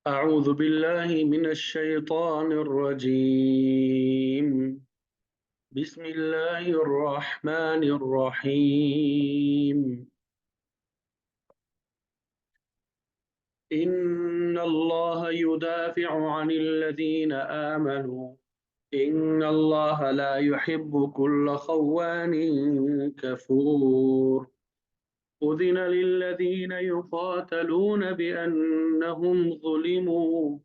أعوذ بالله من الشيطان الرجيم. بسم الله الرحمن الرحيم. إن الله يدافع عن الذين آمنوا. إن الله لا يحب كل خوان كفور. أذن للذين يقاتلون بأنهم ظلموا،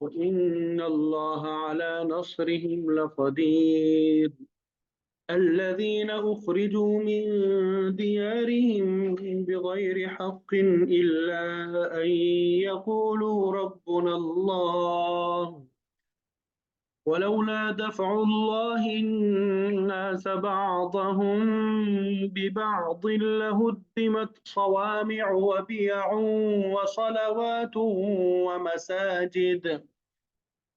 وإن الله على نصرهم لقدير. الذين أخرجوا من ديارهم بغير حق إلا أن يقولوا ربنا الله، ولولا دفع الله الناس بعضهم ببعض لهدمت صوامع وبيع وصلوات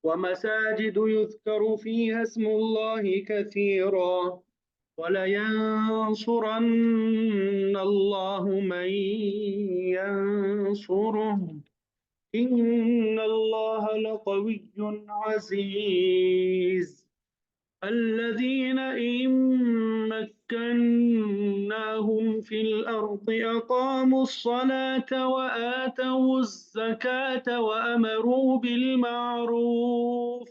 ومساجد يذكر فيها اسم الله كثيرا، ولينصرن الله من ينصره، إن الله لقوي عزيز. الذين إن مكناهم في الأرض أقاموا الصلاة وآتوا الزكاة وأمروا بالمعروف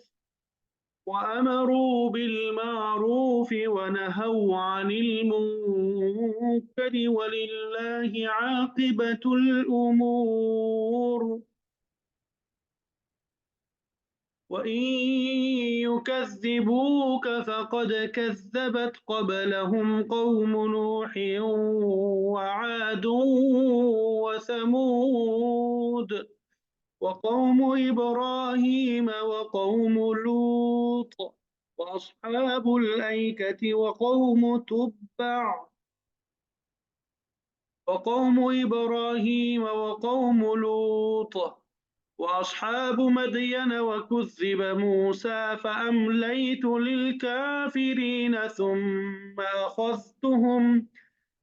ونهوا عن المنكر، ولله عاقبة الأمور. وإن يكذبوك فقد كذبت قبلهم قوم نوح وعاد وثمود وقوم إبراهيم وقوم لوط وأصحاب الأيكة وقوم إبراهيم وقوم لوط وأصحاب مدين، وكذب موسى فأمليت للكافرين ثم أخذتهم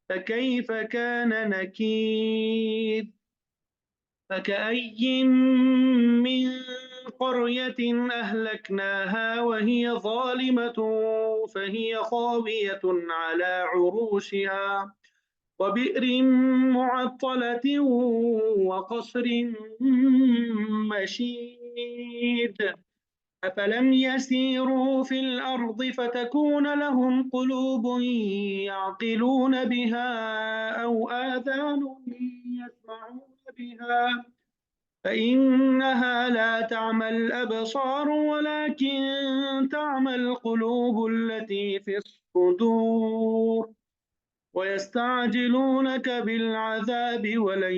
فكيف كان نكير. فكأي من قرية أهلكناها وهي ظالمة فهي خاوية على عروشها وبئر معطلة وقصر مشيد. أفلم يسيروا في الأرض فتكون لهم قلوب يعقلون بها أو آذان يسمعون بها، فإنها لا تعمى الأبصار ولكن تعمى القلوب التي في الصدور. ويستعجلونك بالعذاب ولن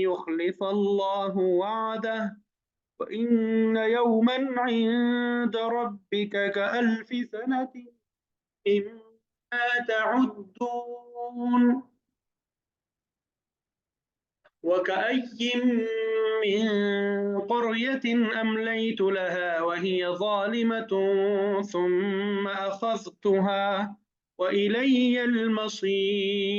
يخلف الله وعده، وإن يوما عند ربك كألف سنة مما تعدون. وكأي من قرية أمليت لها وهي ظالمة ثم أخذتها وإلي المصير.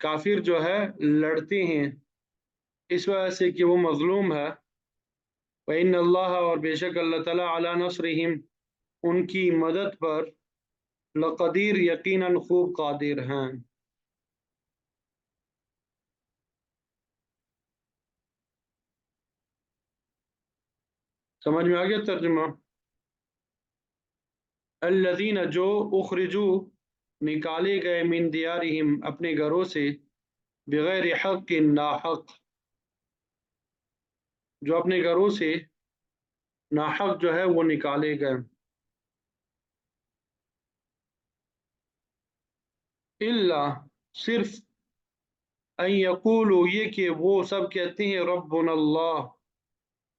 کافر جو ہے لڑتے ہیں اس وجہ سے کہ وہ مظلوم ہے. وَإِنَّ اللَّهَ اور بے شک اللہ تعالیٰ علی نصرہم ان کی مدد پر لقدیر یقیناً خوب قادر ہیں. سمجھ میں آ گیا ترجمہ؟ الذین جو اخرجو نکالے گئے من دیارہم اپنے گھروں سے بغیر حق ناحق، جو اپنے گھروں سے ناحق جو ہے وہ نکالے گئے. الا صرف ان یقولوا یہ کہ وہ سب کہتے ہیں ربنا اللہ،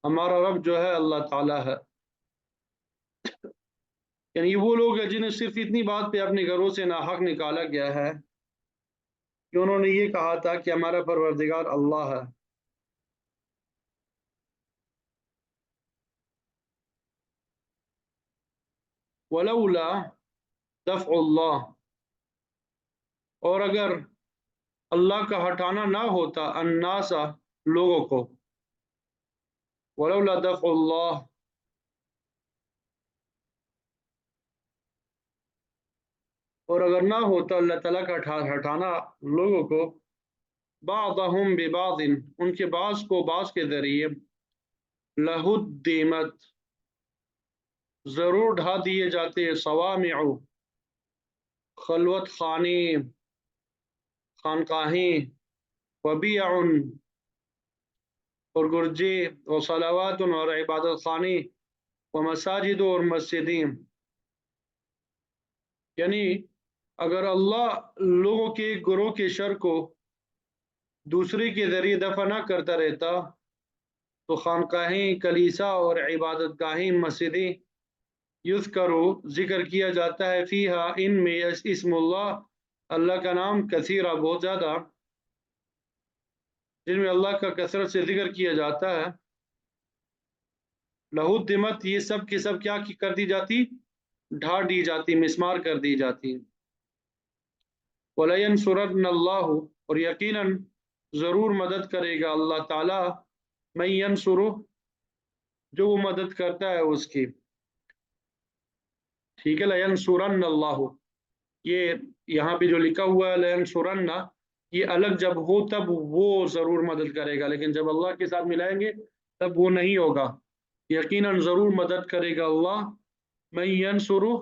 ہمارا رب جو ہے اللہ تعالیٰ ہے. یعنی وہ لوگ ہیں جنہیں صرف اتنی بات پہ اپنے گھروں سے ناحق نکالا گیا ہے کہ انہوں نے یہ کہا تھا کہ ہمارا پروردگار اللہ ہے. ولولا دفع اللہ، اور اگر اللہ کا ہٹانا نہ ہوتا الناس لوگوں کو، ولولا دفع اللہ، اور اگر نہ ہوتا اللہ تعالیٰ کا ہٹانا لوگوں کو بعضهم ببعض ان کے بعض کو بعض کے ذریعے لہدمت ضرور ڈھا دیے جاتے صوامع خلوت خانے خانقاہیں وبیع اور گرجے وصلوات اور عبادت خانے ومساجد اور مسجدیں. یعنی اگر اللہ لوگوں کے گروہ کے شر کو دوسرے کے ذریعے دفع نہ کرتا رہتا تو خانقاہیں کلیسا اور عبادت گاہیں مسجدیں یذکرو ذکر کیا جاتا ہے فیہا ان میں اسم اللہ اللہ کا نام کثیرہ بہت زیادہ، جن میں اللہ کا کثرت سے ذکر کیا جاتا ہے. لہدمت یہ سب کے سب کیا کر دی جاتی، ڈھا دی جاتی، مسمار کر دی جاتی. وَلَيَنْصُرَنَّ اللَّهُ اور یقیناً ضرور مدد کرے گا اللہ تعالیٰ مَن يَنْصُرُهُ جو وہ مدد کرتا ہے اس کی. ٹھیک ہے، لَيَنْصُرَنَّ اللَّهُ یہ یہاں پہ جو لکھا ہوا ہے لَيَنْصُرَنَّ یہ الگ جب ہو تب وہ ضرور مدد کرے گا، لیکن جب اللہ کے ساتھ ملائیں گے تب وہ نہیں ہوگا. یقیناً ضرور مدد کرے گا اللہ مَن يَنْصُرُهُ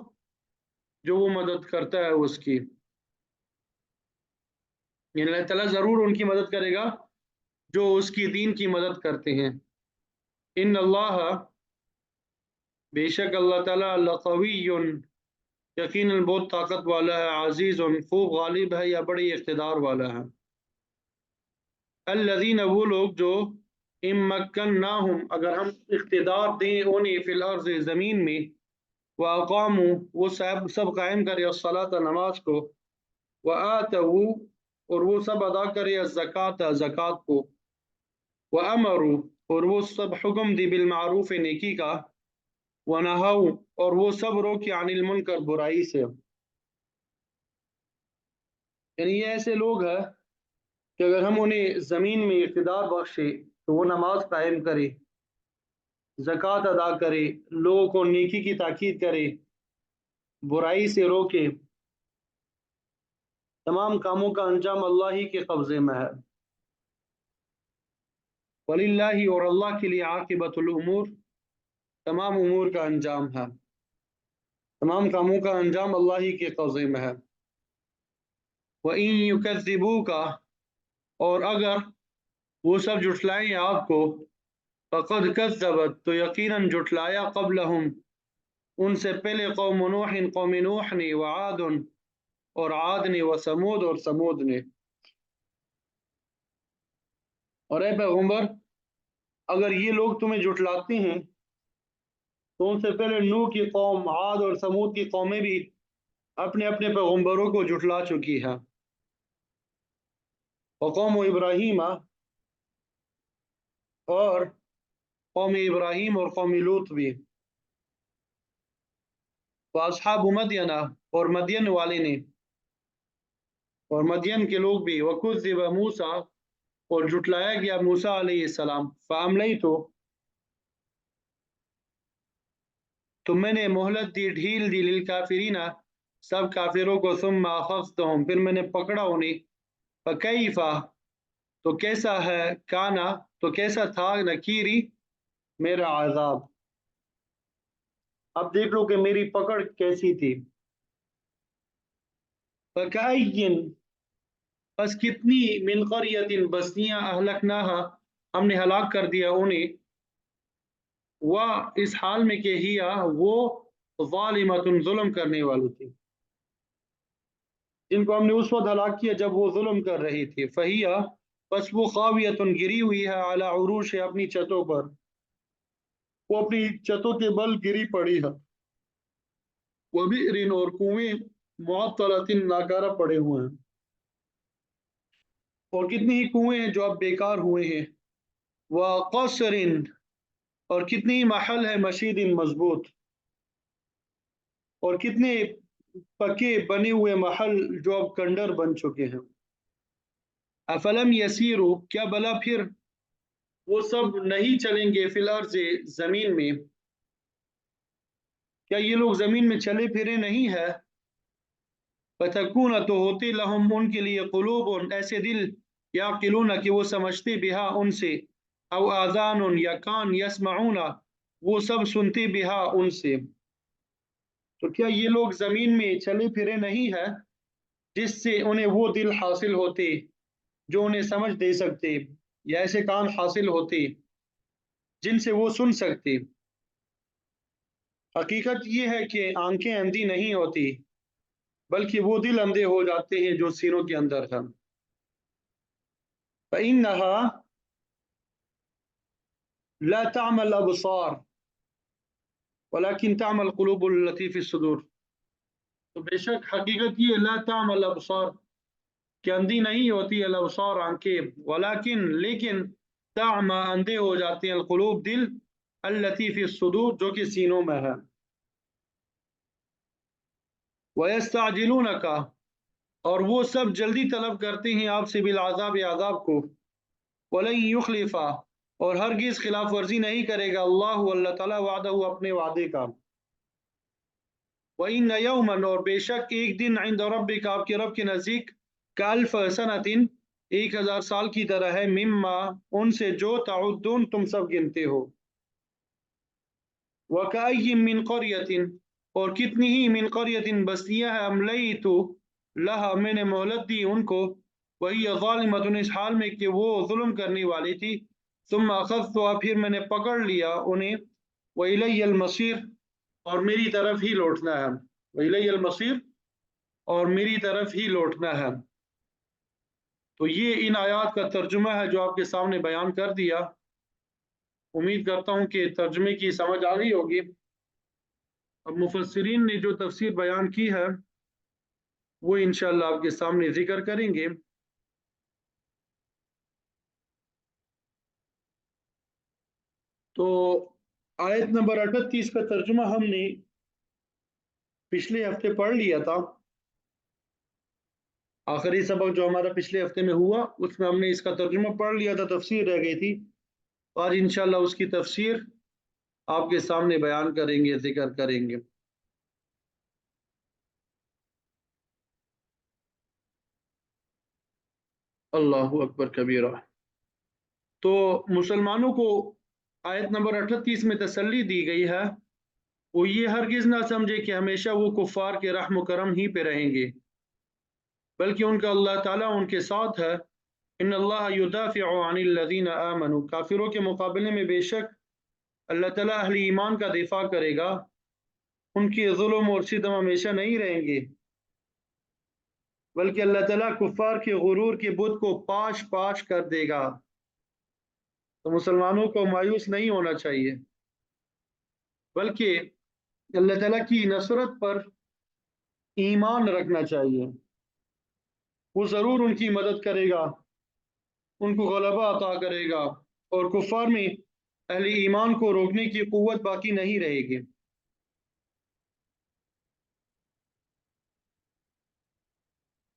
جو وہ مدد کرتا ہے اس کی. یعنی اللہ تعالیٰ ضرور ان کی مدد کرے گا جو اس کی دین کی مدد کرتے ہیں. ان اللہ بے شک اللہ تعالیٰ لقوی یقیناً بہت طاقت والا ہے، عزیز خوب غالب ہے یا بڑی اقتدار والا ہے. الذین وہ لوگ جو ان مکناہم اگر ہم اقتدار دیں انہیں فی الارض زمین میں، واقاموا وہ سب قائم کرے الصلاۃ نماز کو، وآتوا اور وہ سب ادا کرے الزکوٰۃ زکوٰۃ کو، وامروا اور وہ سب حکم دی بالمعروف نیکی کا، ونہوا اور وہ سب روکے عن المنکر برائی سے. یعنی یہ ایسے لوگ ہیں کہ اگر ہم انہیں زمین میں اقتدار بخشے تو وہ نماز قائم کرے، زکوٰۃ ادا کرے، لوگوں کو نیکی کی تاکید کرے، برائی سے روکے، تمام کاموں کا انجام اللہ ہی کے قبضے میں ہے. وَلِلَّهِ اور اللہ کے لیے عاقبۃ الامور تمام امور کا انجام ہے، تمام کاموں کا انجام اللہ ہی کے قبضے میں ہے. وَإِن يُكَذِّبُوكَ اور اگر وہ سب جھٹلائیں آپ کو، فقد کذبت تو یقیناً جھٹلایا قبلہم ان سے پہلے قوم نوح قوم نوح نے، وعاد اور عاد نے، وثمود اور ثمود نے. اور اے پیغمبر اگر یہ لوگ تمہیں جھٹلاتے ہیں تو ان سے پہلے نوح کی قوم، عاد اور ثمود کی قومیں بھی اپنے اپنے پیغمبروں کو جھٹلا چکی ہیں. وقوم ابراہیم اور قوم ابراہیم اور قوم لوط بھی. واصحاب مدینہ اور مدین والے نے، اور مدین کے لوگ بھی، وکذب موسیٰ، اور جھٹلایا گیا موسیٰ علیہ السلام، تو میں نے مہلت دی، ڈھیل دی، للکافرین، سب کافروں کو، ثم اخذتهم، پھر میں نے پکڑا انہیں، فکیف، تو کیسا ہے، کانا، تو کیسا تھا، نکیری، میرا عذاب، اب دیکھ لو کہ میری پکڑ کیسی تھی۔ فکائین، بس کتنی، من قریت، بستیاں، اہلکناہا، ہم نے ہلاک کر دیا انہیں، وہ اس حال میں کہ ہی وہ ظالمت، ظلم کرنے والی تھی، جن کو ہم نے اس وقت ہلاک کیا جب وہ ظلم کر رہی تھی، فہیا، بس وہ خاویت، گری ہوئی ہے، علی عروش، اپنی چھتوں پر، وہ اپنی چھتوں کے بل گری پڑی ہے، وبئر، اور کنویں، معطلۃ، ناکارہ پڑے ہوئے ہیں، اور کتنی ہی کنویں ہیں جو اب بیکار ہوئے ہیں، وقصر، اور کتنی ہی محل ہے، مشید، مضبوط، اور کتنے پکے بنے ہوئے محل جو اب کنڈر بن چکے ہیں، افلم یسیرو، کیا بلا پھر وہ سب نہیں چلیں گے، فی الارض، زمین میں، کیا یہ لوگ زمین میں چلے پھرے نہیں ہے، فتکون، تو ہوتے، لہم، ان کے لیے، قلوب، ایسے دل، یعقلون، کہ وہ سمجھتے، بہا، ان سے، او آذان، یا کان، یسمعون، وہ سب سنتے، بہا، ان سے، تو کیا یہ لوگ زمین میں چلے پھرے نہیں ہے جس سے انہیں وہ دل حاصل ہوتے جو انہیں سمجھ دے سکتے، یا ایسے کان حاصل ہوتے جن سے وہ سن سکتے۔ حقیقت یہ ہے کہ آنکھیں اندھی نہیں ہوتی، بلکہ وہ دل اندھے ہو جاتے ہیں جو سینوں کے اندر ہے۔ فَإِنَّهَا لَا تَعْمَى الْأَبْصَارُ وَلَكِنْ تَعْمَى الْقُلُوبُ الَّتِي فِي الصُّدُورِ، تو بے شک حقیقت یہ، لا تعمى الابصار، کہ اندھی نہیں ہوتی، الابصار، آنکھیں، ولیکن، لیکن، تعمى، اندھے ہو جاتے ہیں، القلوب، دل، التي فی الصدور، جو کہ سینوں میں ہے۔ وَيَسْتَعْجِلُونَكَ، اور وہ سب جلدی طلب کرتے ہیں آپ سے، بالعذاب، عذاب کو، وَلَن يُخْلِفَ، اور ہرگز خلاف ورزی نہیں کرے گا اللہ تعالیٰ، وعدہ، اپنے وعدے کا، وَإِنَّ يَوْمًا، اور بے شک ایک دن، عند ربک، آپ کے رب کے نزدیک، کالف سنۃ، 1000 سال کی طرح ہے، مما، ان سے جو، تعدون، تم سب گنتے ہو، وَكَأَيٍّ مِّن قَرْيَةٍ، اور کتنی ہی، من قریۃ، بستیاں ہیں، املیت لہا، میں نے مہلت دی ان کو، وہی ظالمۃ، اس حال میں کہ وہ ظلم کرنے والی تھی، ثم اخذتها، پھر میں نے پکڑ لیا انہیں، وَإِلَيَّ الْمَصِيرُ، اور میری طرف ہی لوٹنا ہے، وَإِلَيَّ الْمَصِيرُ، اور میری طرف ہی لوٹنا ہے۔ تو یہ ان آیات کا ترجمہ ہے جو آپ کے سامنے بیان کر دیا، امید کرتا ہوں کہ ترجمے کی سمجھ آ گئی ہوگی۔ اب مفسرین نے جو تفسیر بیان کی ہے وہ انشاءاللہ آپ کے سامنے ذکر کریں گے۔ تو آیت نمبر 38 کا ترجمہ ہم نے پچھلے ہفتے پڑھ لیا تھا، آخری سبق جو ہمارا پچھلے ہفتے میں ہوا اس میں ہم نے اس کا ترجمہ پڑھ لیا تھا، تفسیر رہ گئی تھی، آج انشاءاللہ اس کی تفسیر آپ کے سامنے بیان کریں گے، ذکر کریں گے۔ اللہ اکبر کبیرہ۔ تو مسلمانوں کو آیت نمبر 38 میں تسلی دی گئی ہے، وہ یہ ہرگز نہ سمجھے کہ ہمیشہ وہ کفار کے رحم و کرم ہی پہ رہیں گے، بلکہ ان کا اللہ تعالیٰ ان کے ساتھ ہے۔ ان اللہ یدافع عن الذین آمنوا، کافروں کے مقابلے میں بے شک اللہ تعالیٰ اہل ایمان کا دفاع کرے گا، ان کے ظلم اور ستم ہمیشہ نہیں رہیں گے، بلکہ اللہ تعالیٰ کفار کے غرور کے بت کو پاش پاش کر دے گا۔ تو مسلمانوں کو مایوس نہیں ہونا چاہیے، بلکہ اللہ تعالیٰ کی نصرت پر ایمان رکھنا چاہیے، وہ ضرور ان کی مدد کرے گا، ان کو غلبہ عطا کرے گا، اور کفار میں اہل ایمان کو روکنے کی قوت باقی نہیں رہے گی۔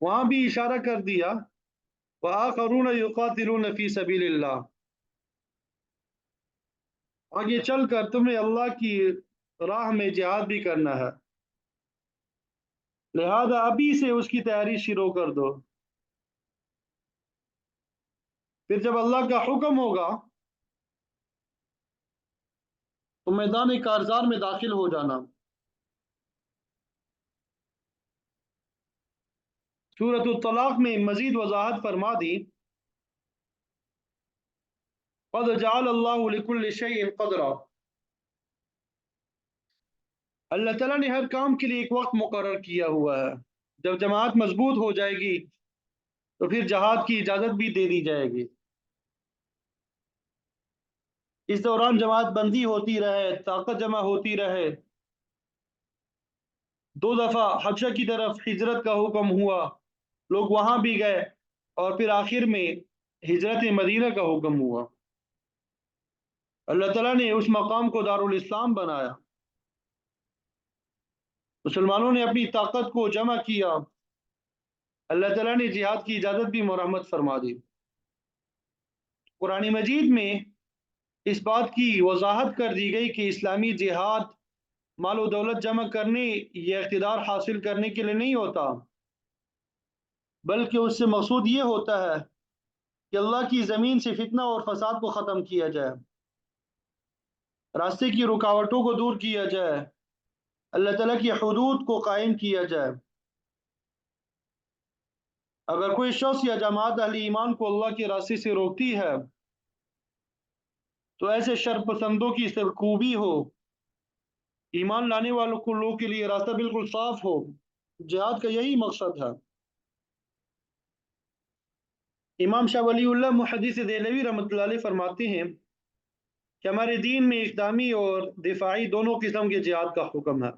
وہاں بھی اشارہ کر دیا وآخرون یقاتلون فی سبیل اللہ، آگے چل کر تمہیں اللہ کی راہ میں جہاد بھی کرنا ہے، لہذا ابھی سے اس کی تیاری شروع کر دو، پھر جب اللہ کا حکم ہوگا تو میدان کارزار میں داخل ہو جانا۔ سورۃ الطلاق میں مزید وضاحت فرما دی، قد جعل اللہ لکل شیء قدرا، اللہ تعالیٰ نے ہر کام کے لیے ایک وقت مقرر کیا ہوا ہے، جب جماعت مضبوط ہو جائے گی تو پھر جہاد کی اجازت بھی دے دی جائے گی، اس دوران جماعت بندی ہوتی رہے، طاقت جمع ہوتی رہے، 2 دفعہ حبشہ کی طرف ہجرت کا حکم ہوا، لوگ وہاں بھی گئے، اور پھر آخر میں ہجرت مدینہ کا حکم ہوا۔ اللہ تعالیٰ نے اس مقام کو دارالاسلام بنایا، مسلمانوں نے اپنی طاقت کو جمع کیا، اللہ تعالیٰ نے جہاد کی اجازت بھی مرحمت فرما دی۔ قرآن مجید میں اس بات کی وضاحت کر دی گئی کہ اسلامی جہاد مال و دولت جمع کرنے یا اقتدار حاصل کرنے کے لیے نہیں ہوتا، بلکہ اس سے مقصود یہ ہوتا ہے کہ اللہ کی زمین سے فتنہ اور فساد کو ختم کیا جائے، راستے کی رکاوٹوں کو دور کیا جائے، اللہ تعالیٰ کی حدود کو قائم کیا جائے۔ اگر کوئی شخص یا جماعت اہل ایمان کو اللہ کے راستے سے روکتی ہے تو ایسے شر پسندوں کی سرکوبی ہو، ایمان لانے والوں کو لوگوں کے لیے راستہ بالکل صاف ہو، جہاد کا یہی مقصد ہے۔ امام شاہ ولی اللہ محدث دہلوی رحمۃ اللہ علیہ فرماتے ہیں کہ ہمارے دین میں اقدامی اور دفاعی دونوں قسم کے جہاد کا حکم ہے،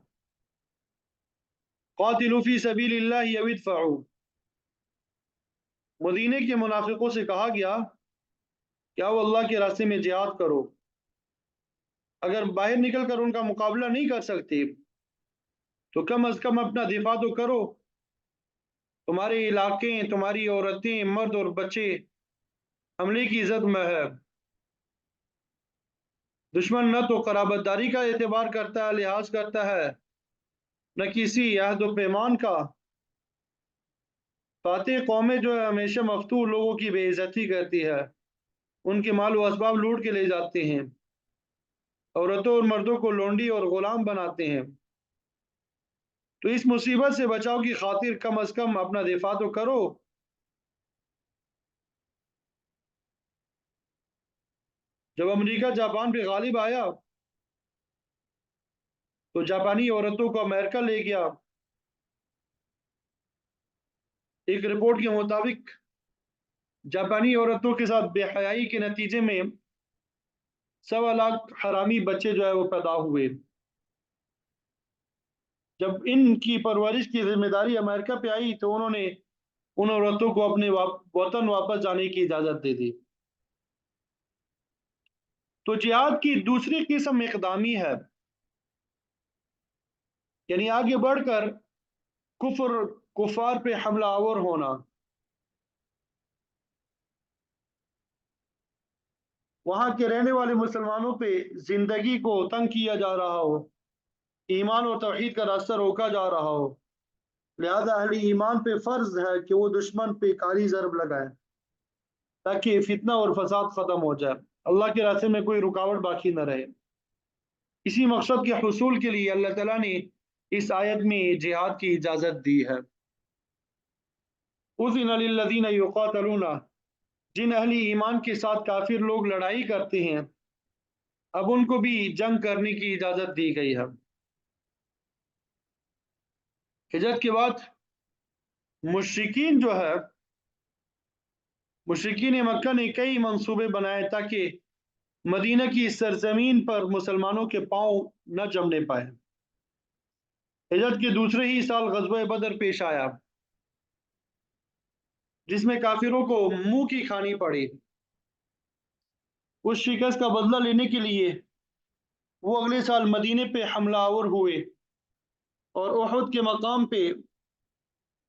قاتلوا فی سبیل اللہ او ادفعوا۔ مدینے کے منافقوں سے کہا گیا کہ آؤ اللہ کے راستے میں جہاد کرو، اگر باہر نکل کر ان کا مقابلہ نہیں کر سکتے تو کم از کم اپنا دفاع تو کرو، تمہارے علاقے، تمہاری عورتیں، مرد اور بچے حملے کی زد میں ہے، دشمن نہ تو قرابت داری کا اعتبار کرتا ہے، لحاظ کرتا ہے، نہ کسی عہد و پیمان کا، فاتح قومیں جو ہے ہمیشہ مفتوح لوگوں کی بے عزتی کرتی ہے، ان کے مال و اسباب لوٹ کے لے جاتے ہیں، عورتوں اور مردوں کو لونڈی اور غلام بناتے ہیں، تو اس مصیبت سے بچاؤ کی خاطر کم از کم اپنا دفاع تو کرو۔ جب امریکہ جاپان پہ غالب آیا تو جاپانی عورتوں کو امریکہ لے گیا، ایک رپورٹ کے مطابق جاپانی عورتوں کے ساتھ بے حیائی کے نتیجے میں 1.25 حرامی بچے جو ہے وہ پیدا ہوئے۔ جب ان کی پرورش کی ذمہ داری امریکہ پہ آئی تو انہوں نے ان عورتوں کو اپنے وطن واپس جانے کی اجازت دے دی۔ تو جہاد کی دوسری قسم اقدامی ہے، یعنی آگے بڑھ کر کفار پہ حملہ آور ہونا، وہاں کے رہنے والے مسلمانوں پہ زندگی کو تنگ کیا جا رہا ہو، ایمان اور توحید کا راستہ روکا جا رہا ہو، لہذا اہل ایمان پہ فرض ہے کہ وہ دشمن پہ کاری ضرب لگائیں تاکہ فتنہ اور فساد ختم ہو جائے، اللہ کے راستے میں کوئی رکاوٹ باقی نہ رہے۔ اسی مقصد کے حصول کے لیے اللہ تعالیٰ نے اس آیت میں جہاد کی اجازت دی ہے۔ اذن للذین یقاتلون، جن اہل ایمان کے ساتھ کافر لوگ لڑائی کرتے ہیں اب ان کو بھی جنگ کرنے کی اجازت دی گئی ہے۔ ہجرت کے بعد مشرکین جو ہے، مشرکین مکہ نے کئی منصوبے بنائے تاکہ مدینہ کی سرزمین پر مسلمانوں کے پاؤں نہ جمنے پائے۔ ہجرت کے دوسرے ہی سال غزوہ بدر پیش آیا جس میں کافروں کو منہ کی کھانی پڑی، اس شکست کا بدلہ لینے کے لیے وہ اگلے سال مدینے پہ حملہ آور ہوئے اور احد کے مقام پہ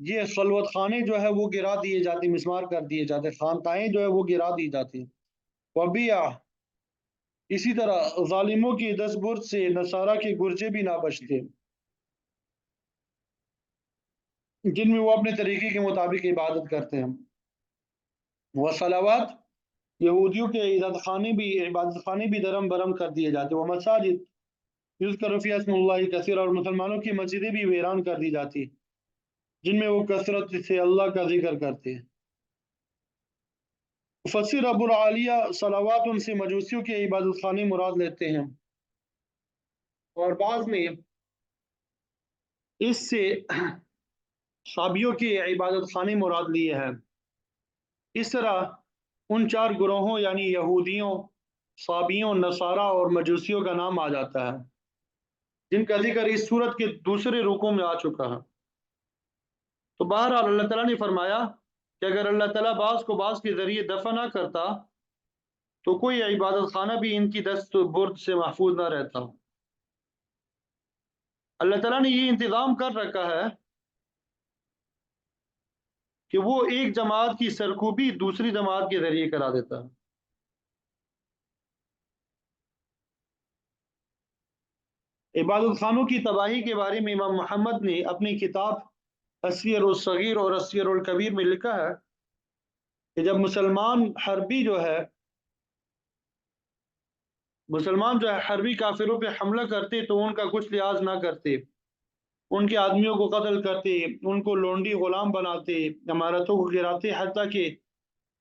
یہ خلوت خانے جو ہے وہ گرا دیے جاتے، مسمار کر دیے جاتے، خانقاہیں جو ہے وہ گرا دی جاتی۔ وبیع، اسی طرح ظالموں کی دست برد سے نصارہ کے گرجے بھی نہ بچتے، جن میں وہ اپنے طریقے کے مطابق عبادت کرتے ہیں۔ وہ صلوات، یہودیوں کے عبادت خانے بھی درم برم کر دیے جاتے۔ وہ مساجد یذکر فیہا اسم اللہ کثیر، اور مسلمانوں کی مسجدیں بھی ویران کر دی جاتی، جن میں وہ کثرت سے اللہ کا ذکر کرتے ہیں۔ مفسر ابو العالیہ صلوات ان سے مجوسیوں کے عبادت خانے مراد لیتے ہیں، اور بعض نے اس سے صابیوں کے عبادت خانے مراد لیے ہیں۔ اس طرح ان چار گروہوں یعنی یہودیوں، صابیوں، نصارہ اور مجوسیوں کا نام آ جاتا ہے، جن کا ذکر اس صورت کے دوسرے رکوع میں آ چکا ہے۔ تو بہرحال اللہ تعالیٰ نے فرمایا کہ اگر اللہ تعالیٰ بعض کو بعض کے ذریعے دفع نہ کرتا تو کوئی عبادت خانہ بھی ان کی دست برد سے محفوظ نہ رہتا۔ اللہ تعالیٰ نے یہ انتظام کر رکھا ہے کہ وہ ایک جماعت کی سرکوبی دوسری جماعت کے ذریعے کرا دیتا ہے۔ عبادت خانوں کی تباہی کے بارے میں امام محمد نے اپنی کتاب السیر الصغیر اور السیر الکبیر میں لکھا ہے کہ جب مسلمان حربی کافروں پہ حملہ کرتے تو ان کا کچھ لحاظ نہ کرتے، ان کے آدمیوں کو قتل کرتے، ان کو لونڈی غلام بناتے، عمارتوں کو گراتے، حتیٰ کہ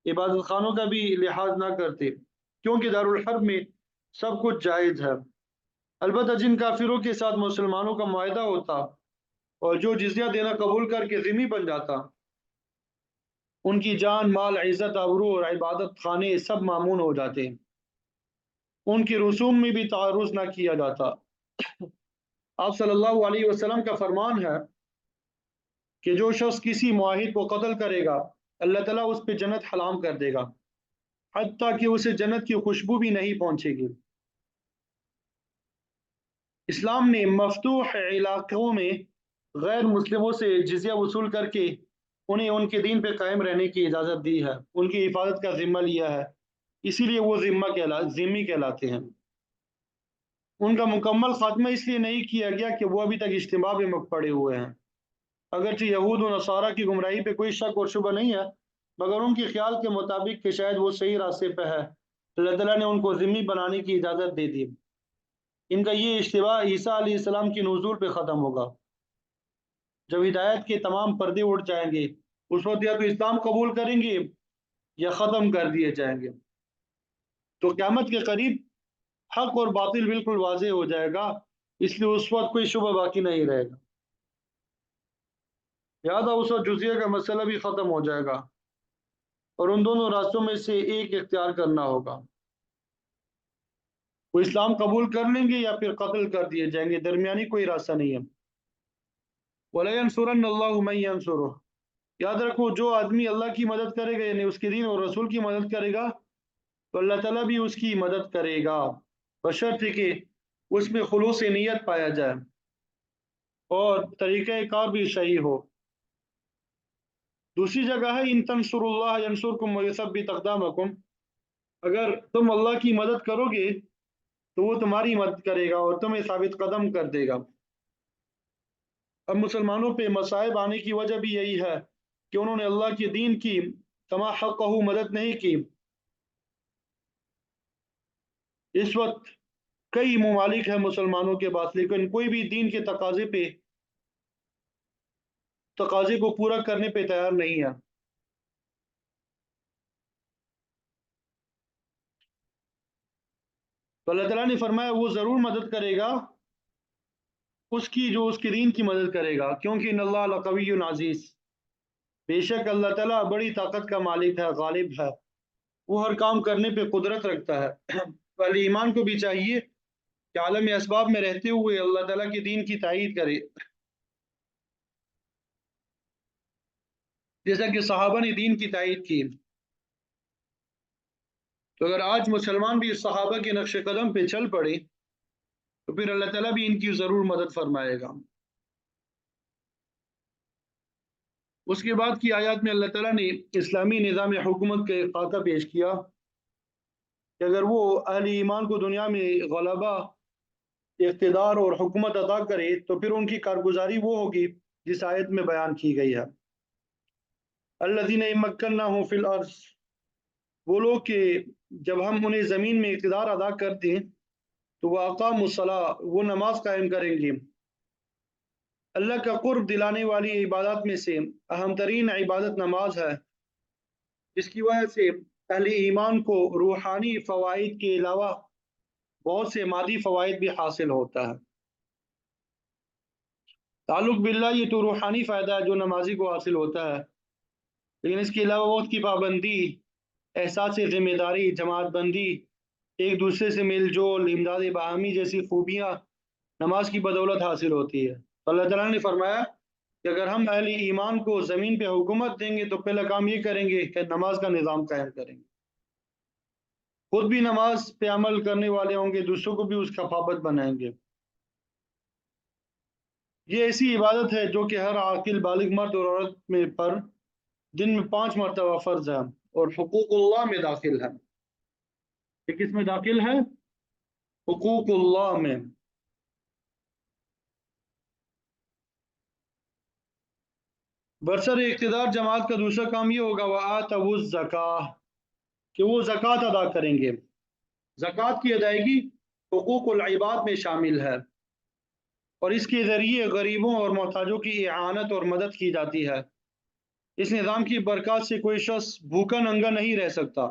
عبادت خانوں کا بھی لحاظ نہ کرتے، کیونکہ دارالحرب میں سب کچھ جائز ہے۔ البتہ جن کافروں کے ساتھ مسلمانوں کا معاہدہ ہوتا اور جو جزیہ دینا قبول کر کے ذمہ بن جاتا، ان کی جان، مال، عزت، آبرو اور عبادت خانے سب مامون ہو جاتے، ان کی رسوم میں بھی تعرض نہ کیا جاتا۔ آپ صلی اللہ علیہ وسلم کا فرمان ہے کہ جو شخص کسی معاہد کو قتل کرے گا اللہ تعالیٰ اس پہ جنت حرام کر دے گا، حتیٰ کہ اسے جنت کی خوشبو بھی نہیں پہنچے گی۔ اسلام نے مفتوح علاقوں میں غیر مسلموں سے جزیہ وصول کر کے انہیں ان کے دین پہ قائم رہنے کی اجازت دی ہے، ان کی حفاظت کا ذمہ لیا ہے، اسی لیے وہ ذمہ کہلاتے ہیں۔ ان کا مکمل خاتمہ اس لیے نہیں کیا گیا کہ وہ ابھی تک اجتماع میں پڑے ہوئے ہیں، اگرچہ یہود و نصارہ کی گمراہی پہ کوئی شک اور شبہ نہیں ہے، مگر ان کے خیال کے مطابق کہ شاید وہ صحیح راستے پہ ہے، اللہ تعالیٰ نے ان کو ذمہ بنانے کی اجازت دے دی۔ ان کا یہ اشتباہ عیسیٰ علیہ السلام کی نزول پہ ختم ہوگا، جب ہدایت کے تمام پردے اٹھ جائیں گے، اس وقت یا تو اسلام قبول کریں گے یا ختم کر دیے جائیں گے۔ تو قیامت کے قریب حق اور باطل بالکل واضح ہو جائے گا، اس لیے اس وقت کوئی شبہ باقی نہیں رہے گا، لہٰذا اس وقت جزیہ کا مسئلہ بھی ختم ہو جائے گا اور ان دونوں راستوں میں سے ایک اختیار کرنا ہوگا، وہ اسلام قبول کر لیں گے یا پھر قتل کر دیے جائیں گے، درمیانی کوئی راستہ نہیں ہے۔ وَلَيَنْصُرَنَّ اللَّهُ مَن يَنْصُرُهُ، یاد رکھو جو آدمی اللہ کی مدد کرے گا یعنی اس کے دین اور رسول کی مدد کرے گا تو اللہ تعالیٰ بھی اس کی مدد کرے گا، بشرط کہ اس میں خلوص نیت پایا جائے اور طریقہ کار بھی صحیح ہو۔ دوسری جگہ ہے ان تنصروا اللہ ینصرکم ویثبت اقدامکم، اگر تم اللہ کی مدد کرو گے تو وہ تمہاری مدد کرے گا اور تمہیں ثابت قدم کر دے گا۔ اب مسلمانوں پہ مصائب آنے کی وجہ بھی یہی ہے کہ انہوں نے اللہ کے دین کی کما حقہ مدد نہیں کی۔ اس وقت کئی ممالک ہیں مسلمانوں کے پاس، لیکن کوئی بھی دین کے تقاضے کو پورا کرنے پہ تیار نہیں ہے۔ تو اللہ تعالیٰ نے فرمایا وہ ضرور مدد کرے گا اس کی جو اس کے دین کی مدد کرے گا، کیونکہ ان اللہ لقوی عزیز، بے شک اللہ تعالیٰ بڑی طاقت کا مالک ہے، غالب ہے، وہ ہر کام کرنے پہ قدرت رکھتا ہے۔ اہل ایمان کو بھی چاہیے کہ عالم اسباب میں رہتے ہوئے اللہ تعالیٰ کے دین کی تائید کرے، جیسا کہ صحابہ نے دین کی تائید کی۔ تو اگر آج مسلمان بھی صحابہ کے نقش قدم پہ چل پڑے تو پھر اللہ تعالیٰ بھی ان کی ضرور مدد فرمائے گا۔ اس کے بعد کی آیات میں اللہ تعالیٰ نے اسلامی نظام حکومت کا ایک خاکہ پیش کیا کہ اگر وہ اہل ایمان کو دنیا میں غلبہ، اقتدار اور حکومت عطا کرے تو پھر ان کی کارگزاری وہ ہوگی جس آیت میں بیان کی گئی ہے، الذین مکناہم فی الارض، وہ لوگ کہ جب ہم انہیں زمین میں اقتدار ادا کر دیں تو وہ اقاموا الصلاۃ، وہ نماز قائم کریں گے۔ اللہ کا قرب دلانے والی عبادات میں سے اہم ترین عبادت نماز ہے، جس کی وجہ سے اہل ایمان کو روحانی فوائد کے علاوہ بہت سے مادی فوائد بھی حاصل ہوتا ہے۔ تعلق باللہ یہ تو روحانی فائدہ ہے جو نمازی کو حاصل ہوتا ہے، لیکن اس کے علاوہ وقت کی پابندی، احساس ذمہ داری، جماعت بندی، ایک دوسرے سے میل جول، امداد باہمی جیسی خوبیاں نماز کی بدولت حاصل ہوتی ہے۔ تو اللہ تعالیٰ نے فرمایا کہ اگر ہم اہل ایمان کو زمین پہ حکومت دیں گے تو پہلا کام یہ کریں گے کہ نماز کا نظام قائم کریں گے، خود بھی نماز پہ عمل کرنے والے ہوں گے، دوسروں کو بھی اس کا پابند بنائیں گے۔ یہ ایسی عبادت ہے جو کہ ہر عاقل بالغ مرد اور عورت میں پر دن میں 5 مرتبہ فرض ہے اور حقوق اللہ میں داخل ہے۔ یہ کس میں داخل ہے؟ حقوق اللہ میں۔ برسر اقتدار جماعت کا دوسرا کام یہ ہوگا وَآتَوُا الزَّکَاۃ، کہ وہ زکوٰۃ ادا کریں گے۔ زکوٰۃ کی ادائیگی حقوق العباد میں شامل ہے اور اس کے ذریعے غریبوں اور محتاجوں کی اعانت اور مدد کی جاتی ہے۔ اس نظام کی برکات سے کوئی شخص بھوکا ننگا نہیں رہ سکتا۔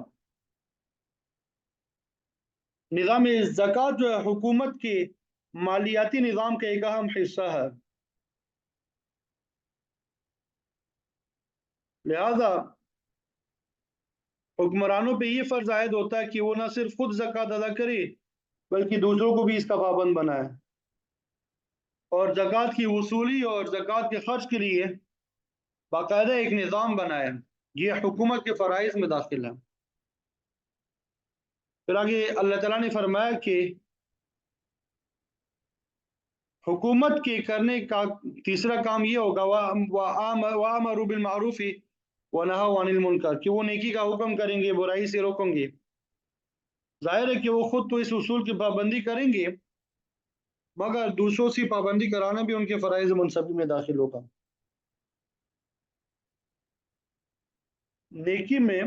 نظام زکوٰۃ جو ہے حکومت کے مالیاتی نظام کا ایک اہم حصہ ہے، لہذا حکمرانوں پہ یہ فرض عائد ہوتا ہے کہ وہ نہ صرف خود زکوٰۃ ادا کرے بلکہ دوسروں کو بھی اس کا پابند بنائے اور زکوٰۃ کی وصولی اور زکوٰۃ کے خرچ کے لیے باقاعدہ ایک نظام بنائے۔ یہ حکومت کے فرائض میں داخل ہے۔ پھر آگے اللہ تعالیٰ نے فرمایا کہ حکومت کے کرنے کا تیسرا کام یہ ہوگا وَآمَرُوا بِالْمَعْرُوفِ وَنَهَوْا عَنِ الْمُنْکَرِ، کہ وہ نیکی کا حکم کریں گے، برائی سے روکیں گے۔ ظاہر ہے کہ وہ خود تو اس اصول کی پابندی کریں گے مگر دوسروں سے پابندی کرانا بھی ان کے فرائض منصبی میں داخل ہوگا۔ نیکی میں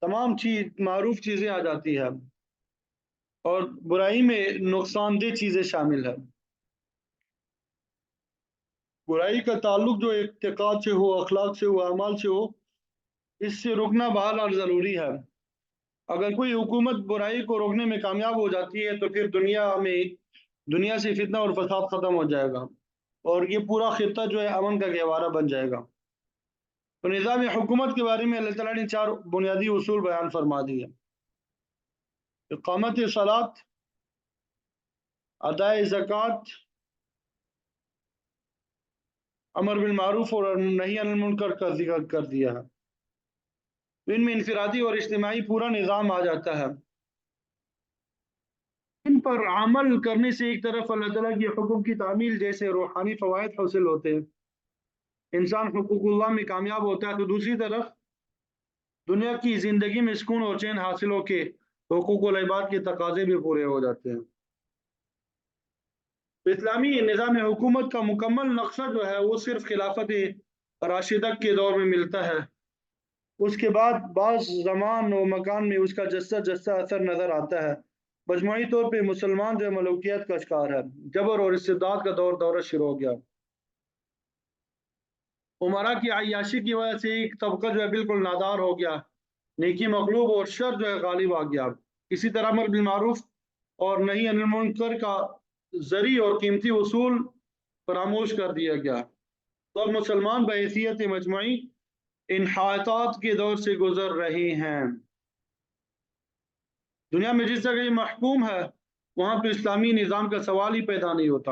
تمام معروف چیزیں آ جاتی ہیں اور برائی میں نقصان دہ چیزیں شامل ہیں۔ برائی کا تعلق جو اعتقاد سے ہو، اخلاق سے ہو، اعمال سے ہو، اس سے رکنا بہرحال ضروری ہے۔ اگر کوئی حکومت برائی کو روکنے میں کامیاب ہو جاتی ہے تو پھر دنیا سے فتنہ اور فساد ختم ہو جائے گا اور یہ پورا خطہ جو ہے امن کا گہوارہ بن جائے گا۔ تو نظام حکومت کے بارے میں اللہ تعالیٰ نے 4 بنیادی اصول بیان فرما دیے: اقامت صلاۃ، ادائے زکوٰۃ، امر بالمعروف اور نہی عن المنکر کا ذکر کر دیا ہے۔ ان میں انفرادی اور اجتماعی پورا نظام آ جاتا ہے۔ ان پر عمل کرنے سے ایک طرف اللہ تعالیٰ کی حکم کی تعمیل جیسے روحانی فوائد حاصل ہوتے ہیں، انسان حقوق اللہ میں کامیاب ہوتا ہے، تو دوسری طرف دنیا کی زندگی میں سکون اور چین حاصل ہو کے حقوق العباد کے تقاضے بھی پورے ہو جاتے ہیں۔ اسلامی نظام حکومت کا مکمل نقشہ جو ہے وہ صرف خلافت راشدہ کے دور میں ملتا ہے۔ اس کے بعد بعض زمان و مکان میں اس کا جسہ جسہ اثر نظر آتا ہے۔ مجموعی طور پہ مسلمان جو ملوکیت کا شکار ہے، جبر اور استبداد کا دورہ شروع ہو گیا۔ عمرا کی عیاشی کی وجہ سے ایک طبقہ جو ہے بالکل نادار ہو گیا، نیکی مغلوب اور شر جو ہے غالب آ گیا۔ اسی طرح امر بالمعروف اور نہی عن المنکر کا زرعی اور قیمتی اصول فراموش کر دیا گیا اور مسلمان بحیثیت مجموعی انحطاط کے دور سے گزر رہے ہیں۔ دنیا میں جس جگہ یہ محکوم ہے وہاں پہ اسلامی نظام کا سوال ہی پیدا نہیں ہوتا۔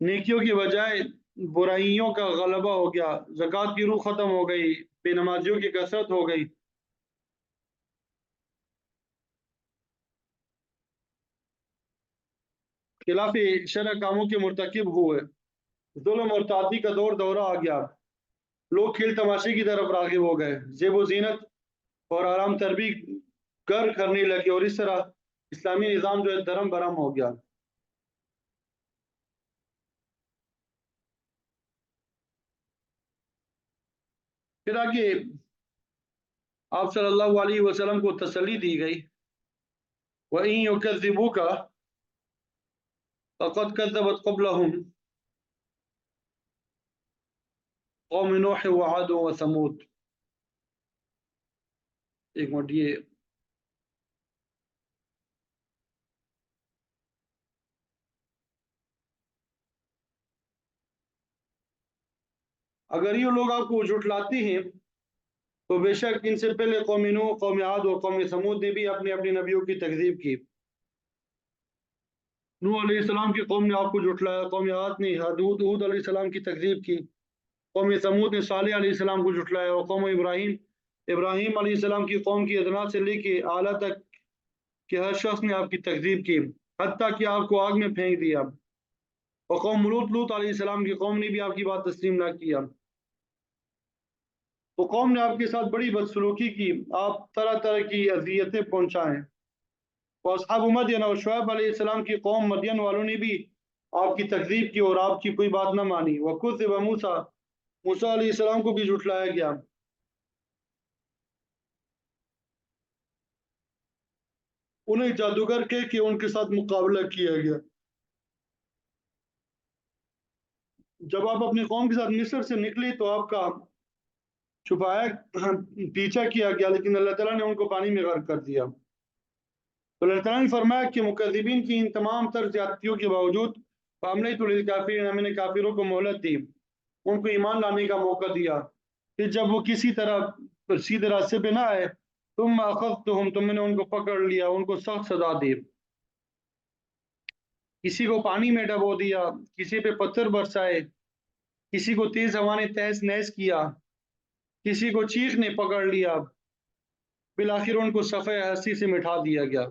نیکیوں کی بجائے برائیوں کا غلبہ ہو گیا، زکوٰۃ کی روح ختم ہو گئی، بے نمازیوں کی کثرت ہو گئی۔ خلاف شرع کاموں کے مرتکب ہوئے، ظلم اور تعدی کا دورہ آ گیا، لوگ کھیل تماشے کی طرف راغب ہو گئے، زیب و زینت اور آرام تربی گر کرنے لگے، اور اس طرح اسلامی نظام جو ہے دھرم برہم ہو گیا۔ پھر آگے آپ صلی اللہ علیہ وسلم کو تسلی دی گئی، وَإِن يُكَذِّبُوكَ فَقَدْ كَذَّبَتْ قَبْلَهُمْ قوم نوح وعاد وثمود۔ ایک منٹ، یہ اگر یہ لوگ آپ کو جھٹلاتے ہیں تو بے شک ان سے پہلے قوم نوح، قوم عاد اور قوم ثمود نے بھی اپنے اپنے نبیوں کی تکذیب کی۔ نوح علیہ السلام کی قوم نے آپ کو جھٹلایا، قوم عاد نے ہود علیہ السلام کی تکذیب کی، قوم ثمود نے صالح علیہ السلام کو جھٹلایا، اور قوم ابراہیم علیہ السلام کی قوم کی ادنا سے لے کے اعلیٰ تک کہ ہر شخص نے آپ کی تکذیب کی، حتیٰ کہ آپ کو آگ میں پھینک دیا، اور قوم لوط علیہ السلام کی قوم نے بھی آپ کی بات تسلیم نہ کیا، تو قوم نے آپ کے ساتھ بڑی بدسلوکی کی، آپ طرح طرح کی اذیتیں پہنچائیں۔ اور اصحاب مدین اور شعیب علیہ السلام کی قوم مدین والوں نے بھی آپ کی تکذیب کی اور آپ کی کوئی بات نہ مانی۔ وَكُذِّبَ موسیٰ علیہ السلام کو بھی جھٹلایا گیا، انہیں جادوگر کہہ کے ان کے ساتھ مقابلہ کیا گیا۔ جب آپ اپنی قوم کے ساتھ مصر سے نکلی تو آپ کا چھپایا پیچھا کیا گیا، لیکن اللہ تعالیٰ نے ان کو پانی میں غرق کر دیا۔ تو اللہ تعالیٰ نے فرمایا کہ مکذبین کی ان تمام تر زیادتیوں کے باوجود فَأَمْلَيْتُ لِلْكَافِرِينَ، میں نے کافروں کو مہلت دی، ان کو ایمان لانے کا موقع دیا، کہ جب وہ کسی طرح سیدھے راستے پہ نہ آئے ثم اخذتهم، تو میں نے ان کو پکڑ لیا، ان کو سخت سزا دی، کسی کو پانی میں ڈبو دیا، کسی پہ پتھر برسائے، کسی کو تیز ہوا نے تہس نہس کیا، کسی کو چیخ نے پکڑ لیا، بالآخر ان کو صفحہ ہستی سے مٹھا دیا گیا۔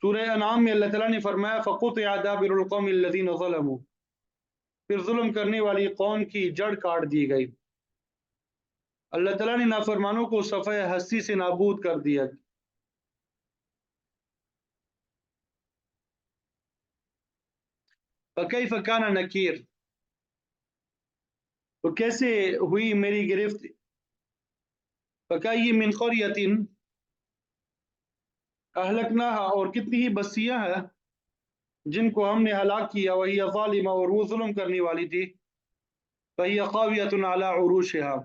سورہ انعام میں اللہ تعالیٰ نے فرمایا فَقُطِعَ دَابِرُ الْقَوْمِ الَّذِينَ ظَلَمُوا، پھر ظلم کرنے والی قوم کی جڑ کاٹ دی گئی، اللہ تعالیٰ نے نافرمانوں کو صفحہ ہستی سے نابود کر دیا۔ فَكَيْفَ كَانَ نَكِيرٌ، تو کیسے ہوئی میری گرفت، فَكَأَيِّن مِّن قَرْيَةٍ أَهْلَكْنَاهَا، اور کتنی ہی بستیاں ہیں جن کو ہم نے ہلاک کیا، وَهِيَ ظَالِمَةٌ، اور وہ ظلم کرنے والی تھی، فَهِيَ خَاوِيَةٌ عَلَى عُرُوشِهَا،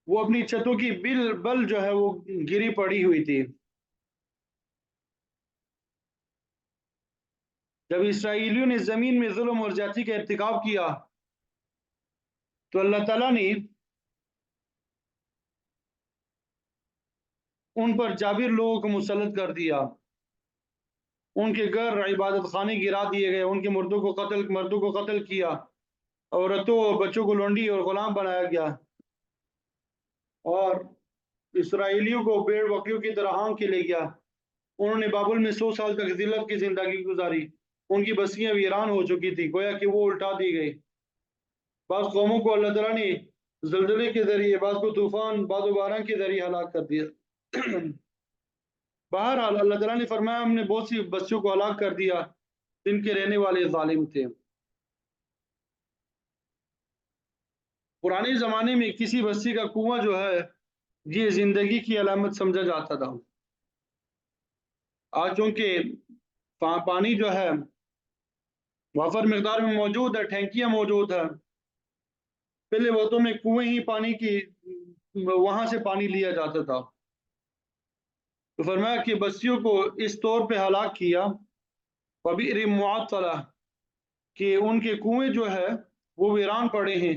وہ اپنی چھتوں کی بل جو ہے وہ گری پڑی ہوئی تھی۔ جب اسرائیلیوں نے زمین میں ظلم اور زیادتی کا ارتکاب کیا تو اللہ تعالیٰ نے ان پر جابر لوگوں کو مسلط کر دیا، ان کے گھر عبادت خانے گرا دیے گئے، ان کے مردوں کو قتل کیا، عورتوں اور بچوں کو لونڈی اور غلام بنایا گیا، اور اسرائیلیوں کو بھیڑ بکریوں کی طرح ہانک کے لے گیا۔ انہوں نے بابل میں 100 سال تک ذلت کی زندگی گزاری، ان کی بستیاں ویران ہو چکی تھی، گویا کہ وہ الٹا دی گئی۔ بعض قوموں کو اللہ تعالیٰ نے زلزلے کے ذریعے، بعض کو طوفان، بعض و باران کے ذریعے ہلاک کر دیا۔ بہرحال اللہ تعالیٰ نے فرمایا ہم نے بہت سی بستیوں کو ہلاک کر دیا جن کے رہنے والے ظالم تھے۔ پرانے زمانے میں کسی بستی کا کنواں جو ہے یہ زندگی کی علامت سمجھا جاتا تھا، آج چونکہ پانی جو ہے وافر مقدار میں موجود ہے، ٹھینکیاں موجود ہیں، پہلے وقتوں میں کنویں ہی پانی کی، وہاں سے پانی لیا جاتا تھا۔ تو فرمایا کہ بستیوں کو اس طور پہ ہلاک کیا، وبئر معطلہ، کہ ان کے کنویں جو ہے وہ ویران پڑے ہیں،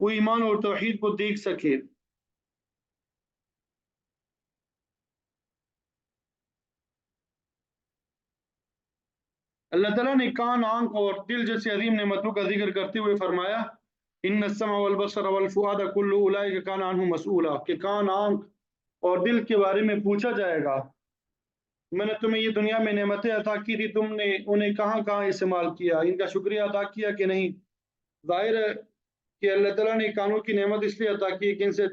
وہ ایمان اور توحید کو دیکھ سکے۔ اللہ تعالیٰ نے کان، آنکھ اور دل جیسے عظیم نعمتوں کا ذکر کرتے ہوئے فرمایا ان السمع والبصر والفؤاد کل اولئک کان عنہ مسئولا، کہ کان، آنکھ اور دل کے بارے میں پوچھا جائے گا۔ میں نے تمہیں یہ دنیا میں نعمتیں عطا کی تھی، تم نے انہیں کہاں کہاں استعمال کیا، ان کا شکریہ ادا کیا کہ نہیں؟ ظاہر ہے کہ اللہ تعالیٰ نے کانوں کی نعمت اس لیے عطا کی کہ ان سے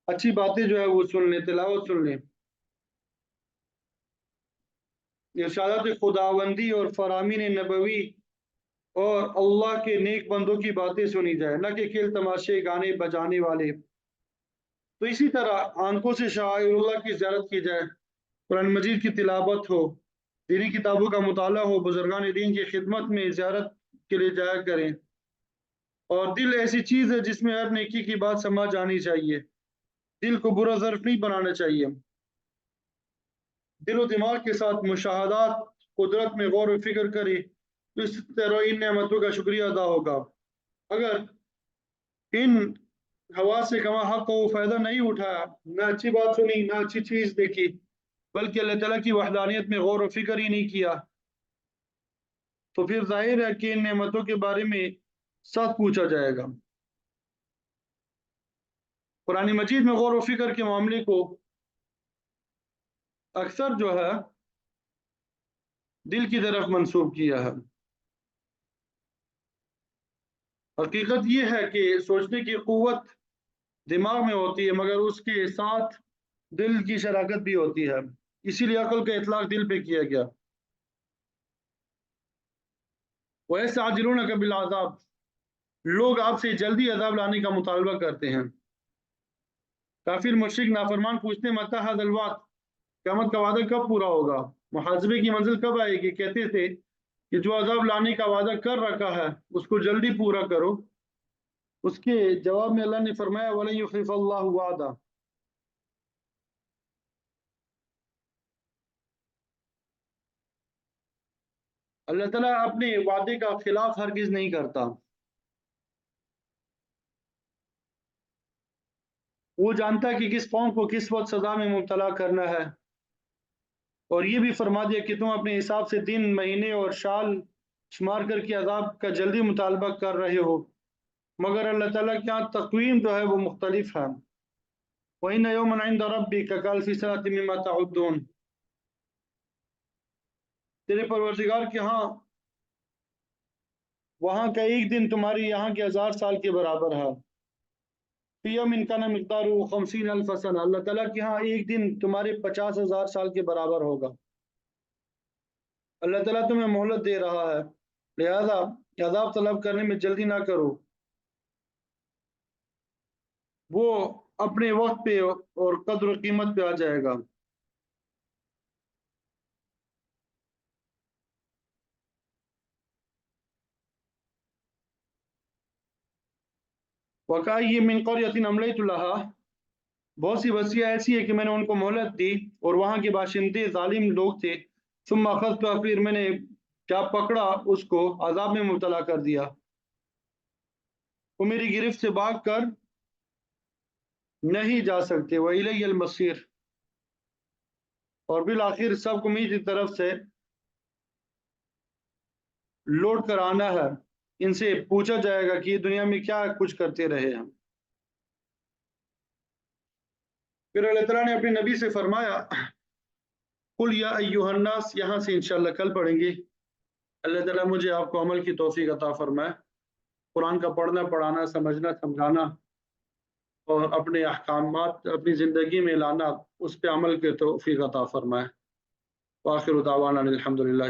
اچھی باتیں جو ہے وہ سن لیں، تلاوت سن لیں، ارشادات خداوندی اور فرامین نبوی اور اللہ کے نیک بندوں کی باتیں سنی جائے، نہ کہ کھیل تماشے، گانے بجانے والے۔ تو اسی طرح آنکھوں سے شعائر اللہ کی زیارت کی جائے، قرآن مجید کی تلاوت ہو، دینی کتابوں کا مطالعہ ہو، بزرگان دین کی خدمت میں زیارت کے لیے جایا کریں۔ اور دل ایسی چیز ہے جس میں ہر نیکی کی بات سمجھ آنی چاہیے، دل کو برا ظرف نہیں بنانا چاہیے۔ دل و دماغ کے ساتھ مشاہدات قدرت میں غور و فکر کرے تو اس طرح ان نعمتوں کا شکریہ ادا ہوگا۔ اگر ان حواس سے کما حق کو فائدہ نہیں اٹھایا، نہ اچھی بات سنی، نہ اچھی چیز دیکھی، بلکہ اللہ تعالیٰ کی وحدانیت میں غور و فکر ہی نہیں کیا، تو پھر ظاہر ہے کہ ان نعمتوں کے بارے میں سخت پوچھا جائے گا۔ قرآن مجید میں غور و فکر کے معاملے کو اکثر جو ہے دل کی طرف منسوب کیا ہے۔ حقیقت یہ ہے کہ سوچنے کی قوت دماغ میں ہوتی ہے، مگر اس کے ساتھ دل کی شراکت بھی ہوتی ہے، اسی لیے عقل کا اطلاق دل پہ کیا گیا۔ وَيَسْتَعْجِلُونَكَ بِالْعَذَابِ، لوگ آپ سے جلدی عذاب لانے کا مطالبہ کرتے ہیں۔ کافر مشرک نافرمان پوچھتے متی ھذا الوعد، قیامت کا وعدہ کب پورا ہوگا، محاسبے کی منزل کب آئے گی؟ کہتے تھے کہ جو عذاب لانے کا وعدہ کر رکھا ہے اس کو جلدی پورا کرو۔ اس کے جواب میں اللہ نے فرمایا وَلَن يُخْلِفَ اللَّهُ وَعْدَهُ، اللہ تعالیٰ اپنے وعدے کا خلاف ہرگز نہیں کرتا۔ وہ جانتا ہے کہ کس قوم کو کس وقت سزا میں مبتلا کرنا ہے، اور یہ بھی فرما دیا کہ تم اپنے حساب سے دن، مہینے اور سال شمار کر کے عذاب کا جلدی مطالبہ کر رہے ہو، مگر اللہ تعالیٰ کے یہاں تقویم جو ہے وہ مختلف ہے۔ وَإِنَّ يَوْمًا عِندَ رَبِّكَ كَأَلْفِ سَنَةٍ مِّمَّا تَعُدُّونَ، تیرے پروردگار کے ہاں وہاں کا ایک دن تمہاری یہاں کے 1000 سال کے برابر ہے۔ فِي يَوْمٍ كَانَ مِقْدَارُهُ 50,000 سنة، اللہ تعالیٰ کے ہاں ایک دن تمہارے 50,000 سال کے برابر ہوگا۔ اللہ تعالیٰ تمہیں مہلت دے رہا ہے، لہذا عذاب طلب کرنے میں جلدی نہ کرو، وہ اپنے وقت پہ اور قدر و قیمت پہ آ جائے گا۔ وَكَأَيٍّ مِّن قَرْيَةٍ أَمْلَيْتُ لَهَا، بہت سی بستیاں ایسی ہے کہ میں نے ان کو مہلت دی اور وہاں کے باشندے ظالم لوگ تھے، ثم اخذتها، پھر میں نے کیا پکڑا اس کو، عذاب میں مبتلا کر دیا، وہ میری گرفت سے بھاگ کر نہیں جا سکتے۔ وَإِلَيَّ الْمَصِيرُ، اور بالآخر سب کو میری طرف سے لوٹ کر آنا ہے، ان سے پوچھا جائے گا کہ یہ دنیا میں کیا کچھ کرتے رہے ہیں۔ پھر اللہ تعالیٰ نے اپنے نبی سے فرمایا قُلْ يَا أَيُّهَا النَّاسِ، یہاں سے انشاءاللہ کل پڑھیں گے۔ اللہ تعالیٰ مجھے آپ کو عمل کی توفیق عطا فرمائے، قرآن کا پڑھنا، پڑھانا، سمجھنا، سمجھانا اور اپنے احکامات اپنی زندگی میں لانا، اس پہ عمل کی توفیق عطا فرمائے۔ وآخر دعوانا الحمدللہ۔